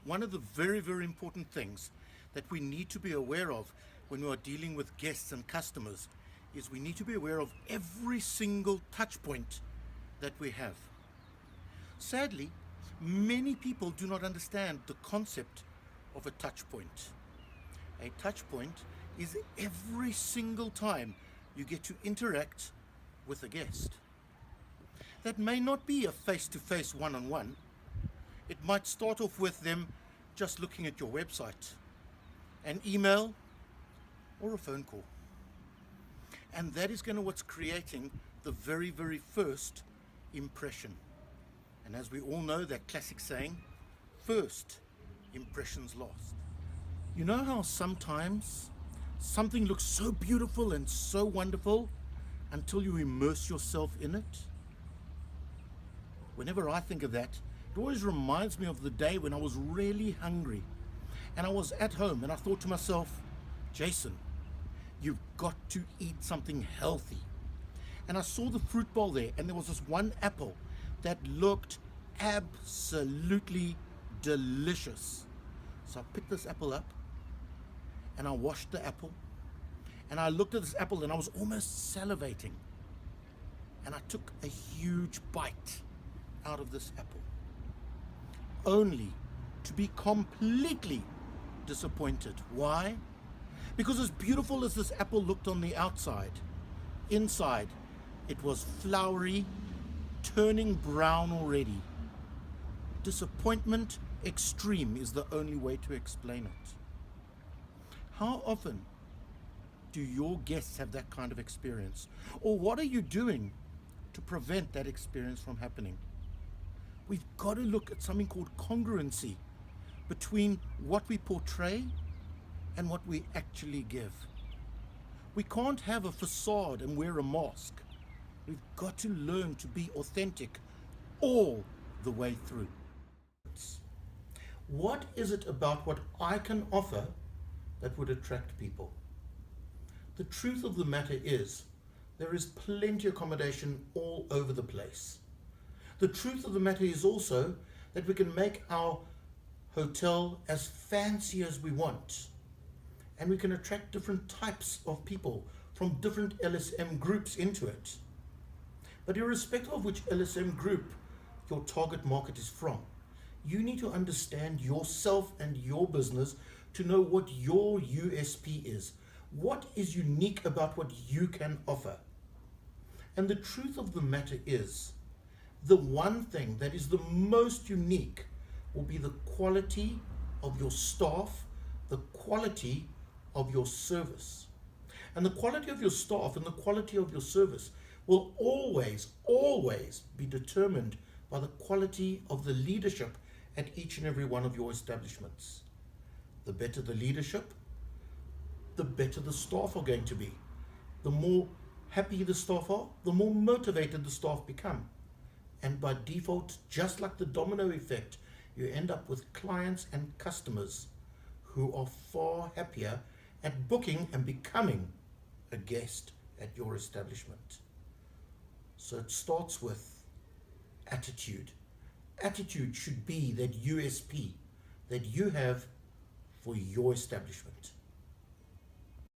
One of the very, very important things that we need to be aware of when we are dealing with guests and customers is we need to be aware of every single touch point that we have. Sadly, many people do not understand the concept of a touch point. A touch point is every single time you get to interact with a guest. That may not be a face-to-face one-on-one. It might start off with them just looking at your website, an email, or a phone call. And that is going to what's creating the very, very first impression. And as we all know, that classic saying, first impressions last. You know how sometimes something looks so beautiful and so wonderful until you immerse yourself in it? Whenever I think of that, it always reminds me of the day when I was really hungry and I was at home and I thought to myself, Jason, you've got to eat something healthy. And I saw the fruit bowl there and there was this one apple that looked absolutely delicious. So I picked this apple up and I washed the apple and I looked at this apple and I was almost salivating. And I took a huge bite out of this apple, only to be completely disappointed. Why? Because as beautiful as this apple looked on the outside, inside it was floury, turning brown already. Disappointment extreme is the only way to explain it. How often do your guests have that kind of experience? Or what are you doing to prevent that experience from happening? We've got to look at something called congruency between what we portray and what we actually give. We can't have a facade and wear a mask. We've got to learn to be authentic all the way through. What is it about what I can offer that would attract people? The truth of the matter is, there is plenty of accommodation all over the place. The truth of the matter is also that we can make our hotel as fancy as we want, and we can attract different types of people from different LSM groups into it. But irrespective of which LSM group your target market is from, you need to understand yourself and your business to know what your USP is. What is unique about what you can offer? And the truth of the matter is, the one thing that is the most unique will be the quality of your staff, the quality of your service. And the quality of your staff and the quality of your service will always, always be determined by the quality of the leadership at each and every one of your establishments. The better the leadership, the better the staff are going to be. The more happy the staff are, the more motivated the staff become. And by default, just like the domino effect, you end up with clients and customers who are far happier at booking and becoming a guest at your establishment. So it starts with attitude. Attitude should be that USP that you have for your establishment.